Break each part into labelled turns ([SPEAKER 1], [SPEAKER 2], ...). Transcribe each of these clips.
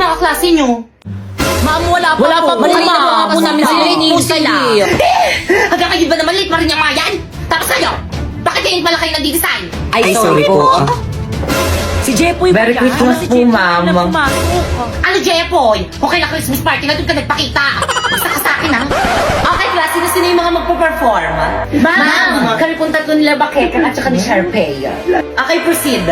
[SPEAKER 1] mga kaklase nyo?
[SPEAKER 2] Ma'am, wala pa po.
[SPEAKER 1] Kanina pa po namin sila
[SPEAKER 2] iniintay.
[SPEAKER 1] Hanggang kayo ba naman late pa rin yung mga yan? Tapos kayo, bakit ngayon pala kayo nagdi-design?
[SPEAKER 2] Ay, sorry po. Si Jepoy po
[SPEAKER 3] Merry
[SPEAKER 2] yan.
[SPEAKER 3] Christmas
[SPEAKER 2] Si
[SPEAKER 3] po,
[SPEAKER 2] Jepoy
[SPEAKER 3] ma'am.
[SPEAKER 2] na pumasok.
[SPEAKER 1] Ano, Jepoy? Okay na Christmas party na doon ka nagpakita. Basta ka sa akin, ha? Okay, class, sino yung mga magpo-perform? Ma'am, kami pong tatlo nila Bakeka at saka ni Sharpay. Okay, proceed.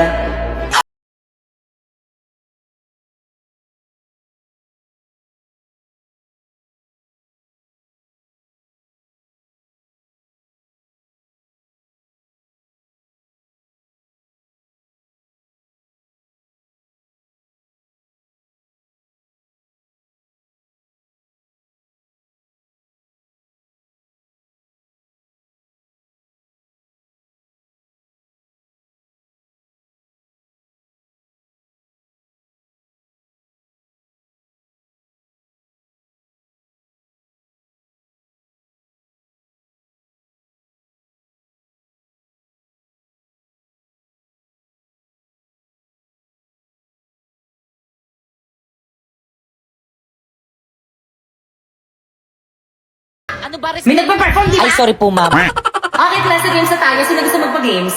[SPEAKER 2] Ano ba?
[SPEAKER 1] May nagpa-perform, di ba?
[SPEAKER 2] Ay, sorry po, ma'am.
[SPEAKER 1] Okay, class, games na tayo. Sino gusto magpa-games?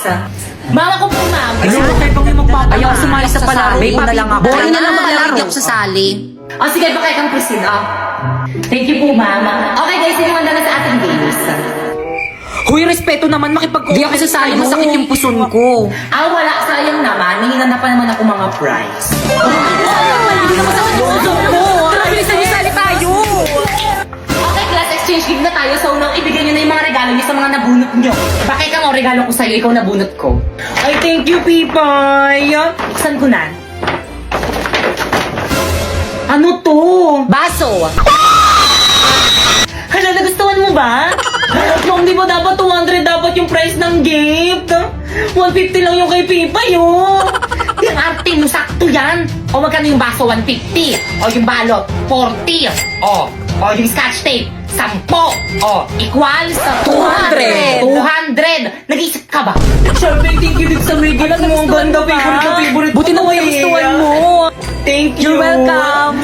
[SPEAKER 1] Mama ko po, ma'am.
[SPEAKER 3] Ay, okay pang yung magpapalaro.
[SPEAKER 2] Ayaw sumali sa palaro.
[SPEAKER 3] May
[SPEAKER 2] na lang ako.
[SPEAKER 3] Boring
[SPEAKER 2] na lang
[SPEAKER 1] maglalaro.
[SPEAKER 2] Hindi ako sasali.
[SPEAKER 1] O, sige, baka ikang proceed, Thank you po, ma'am. Okay, guys, sino handa na sa ating games?
[SPEAKER 2] Huy, respeto naman makipag-cooperate. Hindi ako sasali. Masakit yung puson ko.
[SPEAKER 1] Wala, sayang naman. Hihingan na pa naman ako mga prize.
[SPEAKER 2] Hindi naman sakit yung puson ko. Bilisan niyo, sali tayo.
[SPEAKER 1] Okay, class, exchange gift na tayo. So, unang ibigay nyo na yung mga regalo nyo sa mga nabunot nyo. Bakit ka mo, regalo ko sa'yo, ikaw nabunot ko.
[SPEAKER 3] Ay, thank you, Pipay.
[SPEAKER 1] Buksan ko na. Ano to?
[SPEAKER 2] Baso.
[SPEAKER 1] Hala, nagustuhan mo ba?
[SPEAKER 3] Ma'am, di ba dapat 200 dapat yung price ng gift? 150 lang yung kay Pipay,
[SPEAKER 1] Yung arte mo, sakto yan. O magkano yung baso, 150. O yung balot, 40. O yung scotch tape, 10. O, equals
[SPEAKER 2] 200.
[SPEAKER 1] 200. Nag-iisip ka ba?
[SPEAKER 3] Sharpay, thank you din sa regalo mo. Ang ganda, favorite
[SPEAKER 2] Buti na
[SPEAKER 3] ko,
[SPEAKER 2] may gustuhan mo.
[SPEAKER 3] Thank you.
[SPEAKER 2] You're welcome.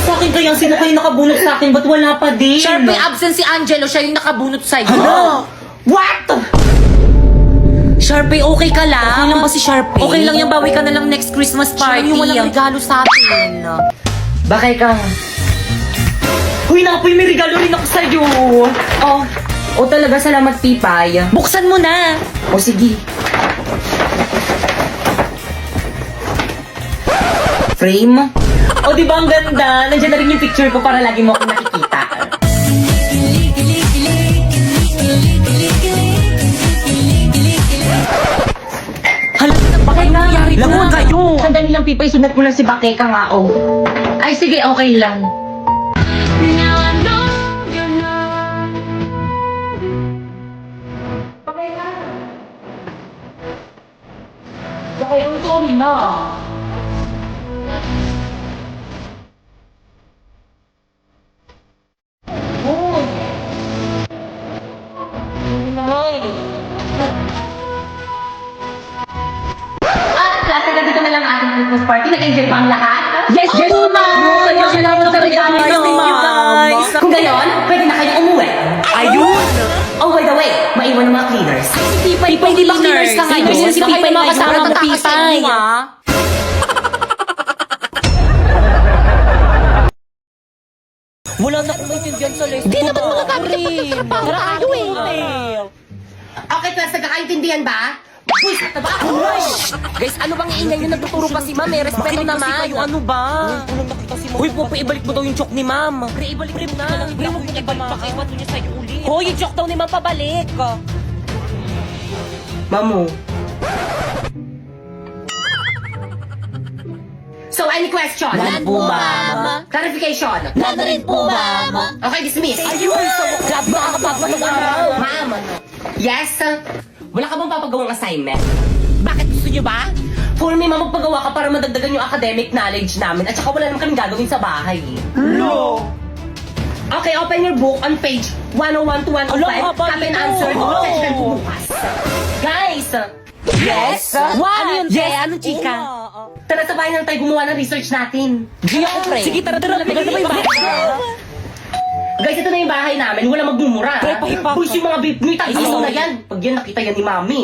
[SPEAKER 1] Sa akin kaya, sino kayo nakabunot sa akin? Ba't wala pa din?
[SPEAKER 2] Sharpay, absent si Angelo. Siya yung nakabunot sa'yo.
[SPEAKER 1] What?
[SPEAKER 2] Sharpay, okay ka lang?
[SPEAKER 3] Okay lang ba si Sharpay?
[SPEAKER 2] Okay lang yung bawi ka na lang next Christmas party.
[SPEAKER 3] Siya yung walang
[SPEAKER 2] regalo sa atin.
[SPEAKER 1] Bakit ka?
[SPEAKER 3] Uy, Napoy, may regalo rin ako sa'yo.
[SPEAKER 1] O talaga, salamat, Pipay.
[SPEAKER 2] Buksan mo na.
[SPEAKER 1] O sige. Frame?
[SPEAKER 3] O, di ba ang ganda?
[SPEAKER 1] Nandiyan na rin yung picture ko para lagi mo ako nakikita.
[SPEAKER 2] Hala, bakit nangyari to?
[SPEAKER 3] Lamuan kayo.
[SPEAKER 1] Sandali lang, Pipay. Sunat mo lang si Bakeka nga, Ay, sige, okay lang.
[SPEAKER 2] Okay, ang sorry na.
[SPEAKER 1] Klase na dito na lang ating Christmas party. Nag-enjoy pa ang lahat?
[SPEAKER 2] Yes, yes, ma'am!
[SPEAKER 3] Salamat sa regalo,
[SPEAKER 2] Thank you,
[SPEAKER 3] ma'am.
[SPEAKER 2] guys.
[SPEAKER 1] Kung gayon, pwede na kayong umuwi.
[SPEAKER 3] Ayun!
[SPEAKER 1] Oh, by the way, maiwan ng mga cleaners.
[SPEAKER 2] Pipay, hindi ba cleaners ka ngayon?
[SPEAKER 3] Cleaners
[SPEAKER 2] Si Pipay mga kasama mo,
[SPEAKER 3] Pipay.
[SPEAKER 2] Pipay. Wala na akong maintindihan sa lesson. Hindi naman makakapit sa trabaho tayo
[SPEAKER 1] Okay, class, nagkakaintindihan ba? Buisit na ba?
[SPEAKER 2] Guys, ano bang iingay nyo? Nagtuturo pa si ma'am eh. Respeto naman. Kayo, ano ba? Uy, Popo, ibalik mo daw yung joke ni ma'am. Pre, ibalik mo na. Pre, huwag mo ibalik pa. Iwan mo niya sa'yo ulit. Hoy, yung joke daw ni ma'am pabalik.
[SPEAKER 1] Mamu. So, any question?
[SPEAKER 2] None po, ma'am.
[SPEAKER 1] Clarification?
[SPEAKER 2] None rin po, ma'am.
[SPEAKER 1] Okay, dismiss.
[SPEAKER 2] Ayun, so, grab na kakapagpatong araw.
[SPEAKER 1] Ma'am. Yes? Wala ka bang papagawang assignment?
[SPEAKER 2] Bakit gusto niyo ba?
[SPEAKER 1] For me, ma'am, magpagawa ka para madagdagan yung academic knowledge namin at saka wala naman kaming gagawin sa bahay.
[SPEAKER 3] No!
[SPEAKER 1] Okay, open your book on page 101 to 105.
[SPEAKER 2] Ala, haba
[SPEAKER 1] Copy and
[SPEAKER 2] nito.
[SPEAKER 1] answer.
[SPEAKER 2] Oh.
[SPEAKER 1] Question po bukas. Guys!
[SPEAKER 2] Yes? Ano yun,
[SPEAKER 1] Yes,
[SPEAKER 2] Ano, chika?
[SPEAKER 1] Tara, sabay bahay na lang tayo gumawa ng research natin.
[SPEAKER 2] Di ako, pre. Sige, tara. Tagal na ba yung bahay?
[SPEAKER 1] Guys, ito na yung bahay namin. Wala magmumura.
[SPEAKER 2] Pre, pahipak.
[SPEAKER 1] Boys, yung mga babe, may tag-ano na yan. Pag yan, nakita yan ni Mami.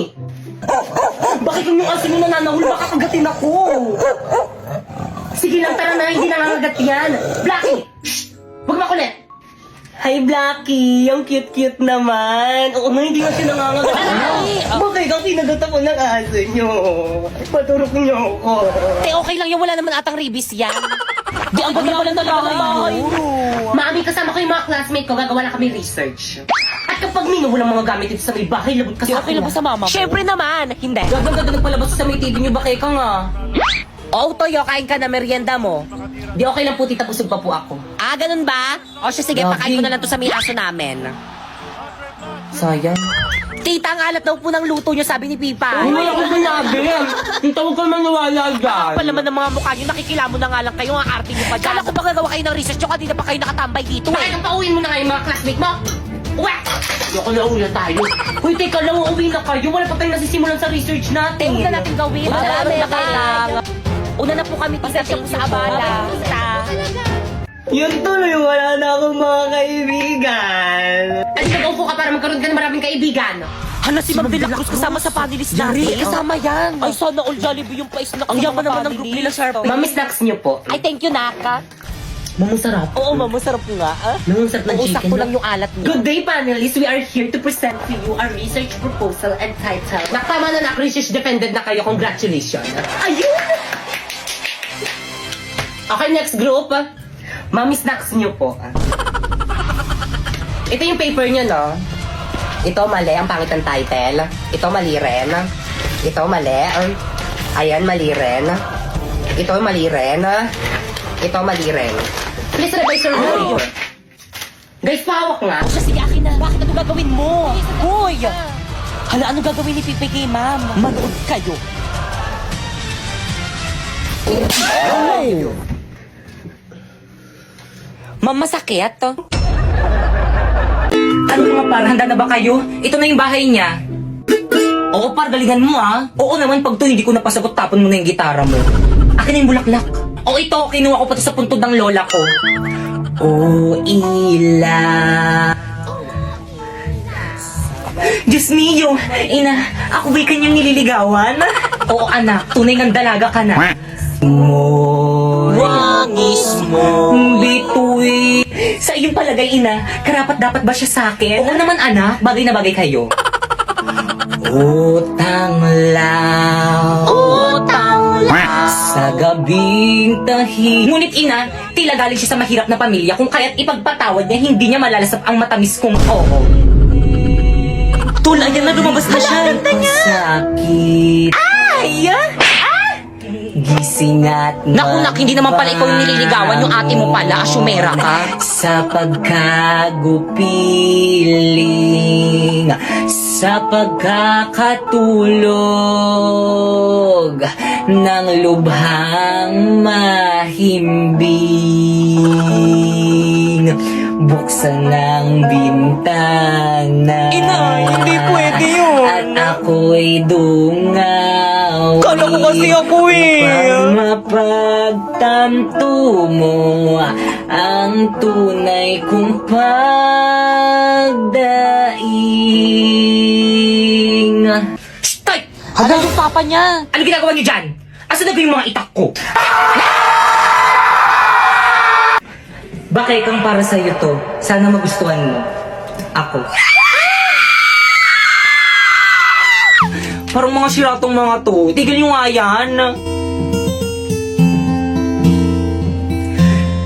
[SPEAKER 1] Bakit yung asin mo nananahul? Baka kagatin ako. Sige lang, tara na. Hindi nangangagat yan. Blackie! Shh! Huwag makulit.
[SPEAKER 3] Hi, Blackie! Ang cute-cute naman! Oo na, hindi nga siya nangangagat.
[SPEAKER 2] Ay!
[SPEAKER 3] Bakit ang kinagat ako ng aso nyo? Paturok nyo ako.
[SPEAKER 2] Okay lang yan. Wala naman atang ribis yan. Di, ang ganda pala ng bahay mo.
[SPEAKER 1] Mami, kasama ko yung mga classmate ko. Gagawa na kami research. At kapag minuho ng mga gamit dito sa may bahay, labot ka
[SPEAKER 2] Di,
[SPEAKER 1] sa
[SPEAKER 2] okay lang ba sa mama mo? Siyempre naman. Hindi.
[SPEAKER 1] Gaganda nagpalabas sa may TV nyo. Bakit ka nga?
[SPEAKER 2] Oo, Toyo, kain ka na merienda mo.
[SPEAKER 1] Di okay lang po, tita. Busog pa po ako.
[SPEAKER 2] Ah, ganun ba? O siya, sige,
[SPEAKER 1] Lagi.
[SPEAKER 2] pakain ko na lang to sa may aso namin.
[SPEAKER 1] Sayang.
[SPEAKER 2] Tita, ang alat daw po ng luto niyo, sabi ni Pipa.
[SPEAKER 3] Hindi ako sinabi. Hindi ako ka maniwala dyan.
[SPEAKER 2] Pala man ng mga mukha niyo, nakikilamo na nga lang kayo, ang arte niyo pa dyan. Kala ko ba gagawa kayo ng research nyo, kanina pa kayo nakatambay dito
[SPEAKER 1] Bakit
[SPEAKER 2] eh.
[SPEAKER 1] ang pauwiin mo na nga yung mga classmate mo? Uwe! Yoko na uwi na tayo. Uy, teka lang, uuwi na kayo. Wala pa tayong nasisimulan sa research natin.
[SPEAKER 2] Huwag na natin gawin. Marami na lang. Una na po kami, tita, siya po sa abala. Tita.
[SPEAKER 3] Yun tuloy, wala na akong mga kaibigan.
[SPEAKER 1] At nag-upo ka para magkaroon ka ng maraming kaibigan.
[SPEAKER 2] Hala, si Ma'am De La Cruz kasama sa panelist natin. Kasama yan. Ay, sana all Jollibee yung pa-snack. Ang yaman naman ng group nila, Sharpay.
[SPEAKER 1] Mami, snacks niyo po.
[SPEAKER 2] Ay, thank you, Naka.
[SPEAKER 1] Mamusarap.
[SPEAKER 2] Oo, Ma'am, masarap nga. Ah?
[SPEAKER 1] Nangunsarap ng
[SPEAKER 2] Uusap
[SPEAKER 1] chicken.
[SPEAKER 2] ko lang yung alat niyo.
[SPEAKER 1] Good day, panelists. We are here to present to you our research proposal entitled Nakatama na research defended na kayo. Congratulations. Ayun! Okay, next group. Mami, snacks niyo po. Ito yung paper niyo, no? Ito mali, ang pangit ng title. Ito mali rin. Ito mali. Ayan, mali rin. Ito mali rin. Ito mali rin. Please revise your work. Guys, pahawak nga.
[SPEAKER 2] O siya, sige, akin na. Bakit ano gagawin mo? Hoy! Hala, ano gagawin ni Pipi kay Ma'am? Manood kayo. Ma'am, masakit to.
[SPEAKER 1] Ano mga par, handa na ba kayo? Ito na yung bahay niya. Oo par, galingan mo ah. Oo naman, pag to hindi ko napasagot, tapon mo na yung gitara mo. Akin na yung bulaklak. O ito, kinuha ko pa to sa puntod ng lola ko. Oh, ila. Diyos mio, ina, ako ba'y kanyang nililigawan? Oo anak, tunay ng dalaga ka na.
[SPEAKER 2] Wangis mo.
[SPEAKER 1] Bitoy. Sa iyong palagay, ina, karapat dapat ba siya sa akin? Oo naman, anak. Bagay na bagay kayo. Utang lang.
[SPEAKER 2] Utang lang.
[SPEAKER 1] Sa gabing tahi. Ngunit ina, tila galing siya sa mahirap na pamilya kung kaya't ipagpatawad niya, hindi niya malalasap ang matamis kong oo. Tula, yan na lumabas na siya. Sakit. Ay! Gising at
[SPEAKER 2] Naku, nak, hindi naman pala ikaw yung nililigawan, yung ate mo pala, asyumera ka.
[SPEAKER 1] Sa pagkagupiling, sa pagkakatulog ng lubhang mahimbing. Buksan ng bintana.
[SPEAKER 3] Ina, hindi pwede yun.
[SPEAKER 1] At ako'y dungaw.
[SPEAKER 3] Kala ko kasi ako eh.
[SPEAKER 1] Upang mapagtanto mo ang tunay kong pagdaing. Stop!
[SPEAKER 2] Hala, yung papa niya.
[SPEAKER 1] Ano ginagawa niyo dyan? Asan na ba yung mga itak ko? Bakit kang para sa'yo to? Sana magustuhan mo. Ako. Parang mga siratong mga to. Tigil nyo nga yan.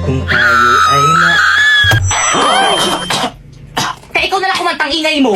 [SPEAKER 1] Kung tayo ay na... Kaya ikaw na lang kumantang ingay mo.